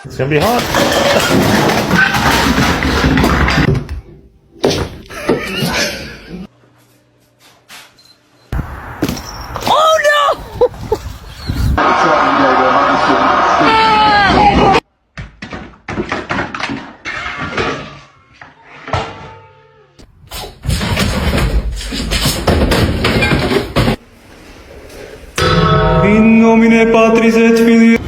It's gonna be hot. In nomine Patris et Filii